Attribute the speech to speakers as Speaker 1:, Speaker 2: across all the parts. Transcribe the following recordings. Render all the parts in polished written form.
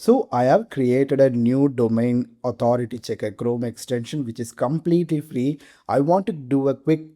Speaker 1: So I have created a new domain authority checker Chrome extension, which is completely free. I want to do a quick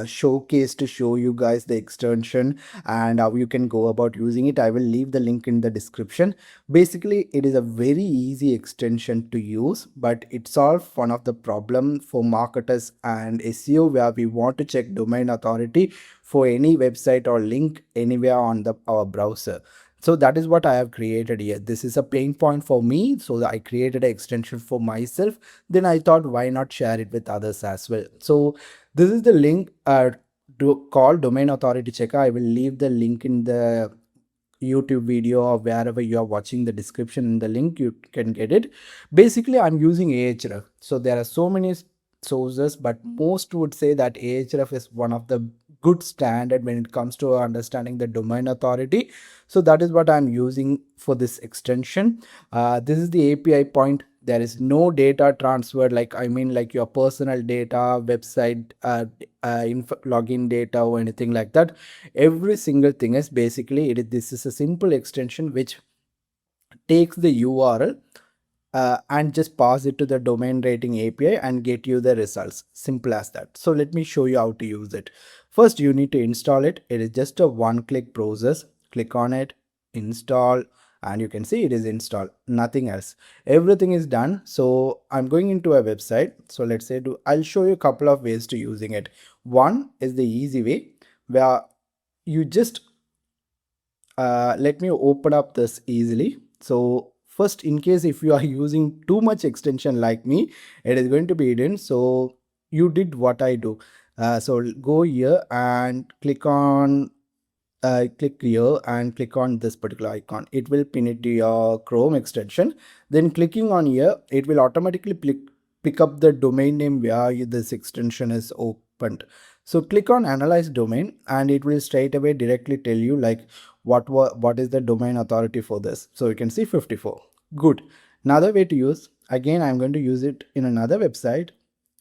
Speaker 1: showcase to show you guys the extension and how you can go about using it. I will leave the link in the description. Basically, it is a very easy extension to use, but it solves one of the problem for marketers and SEO where we want to check domain authority for any website or link anywhere on our browser. So that is what I have created here. This is a pain point for me, so I created an extension for myself. Then I thought, why not share it with others as well? So this is the link called Domain Authority Checker. I will leave the link in the YouTube video or wherever you are watching. The description in the link, you can get it. Basically, I'm using Ahrefs. So there are so many sources, but most would say that Ahrefs is one of the good standard when it comes to understanding the domain authority. So that is what I'm using for this extension. This is the API point. There is no data transfer, like your personal data, website login data or anything like that. Every single thing is basically this is a simple extension which takes the URL and just pass it to the domain rating API and get you the results. Simple as that. So let me show you how to use it. First, you need to install it. It is just a one-click process. Click on it, install, and you can see it is installed. Nothing else. Everything is done. So I'm going into a website. So let's say I'll show you a couple of ways to using it. One is the easy way where you just let me open up this easily. So first, in case if you are using too much extension like me, it is going to be hidden. So you did what I do. So go here and click here and click on this particular icon. It will pin it to your Chrome extension. Then clicking on here, it will automatically pick up the domain name where this extension is opened. So click on analyze domain and it will straight away directly tell you like what is the domain authority for this. So you can see 54. Good. Another way to use, again I'm going to use it in another website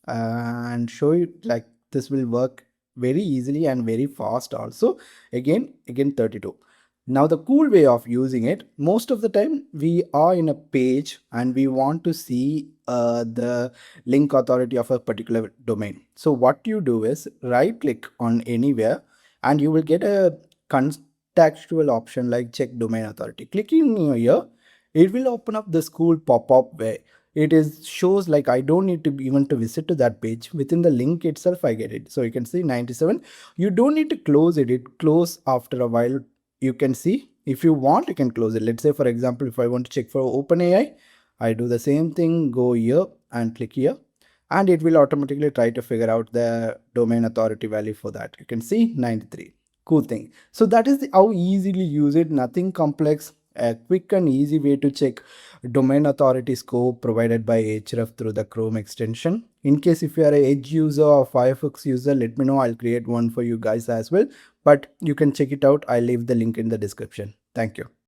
Speaker 1: and show you like this will work very easily and very fast also. Again 32. Now the cool way of using it, most of the time we are in a page and we want to see the link authority of a particular domain. So what you do is right click on anywhere and you will get a contextual option like check domain authority. Clicking here, it will open up this cool pop-up where it is shows like I don't need to even to visit to that page. Within the link itself I get it. So you can see 97. You don't need to close it. It close after a while. You can see if you want you can close it. Let's say for example if I want to check for OpenAI, I do the same thing, go here and click here and it will automatically try to figure out the domain authority value for that. You can see 93. Cool thing. So that is how easily use it. Nothing complex. A quick and easy way to check domain authority score provided by Ahrefs through the Chrome extension. In case if you are a Edge user or Firefox user, let me know. I'll create one for you guys as well. But you can check it out. I'll leave the link in the description. Thank you.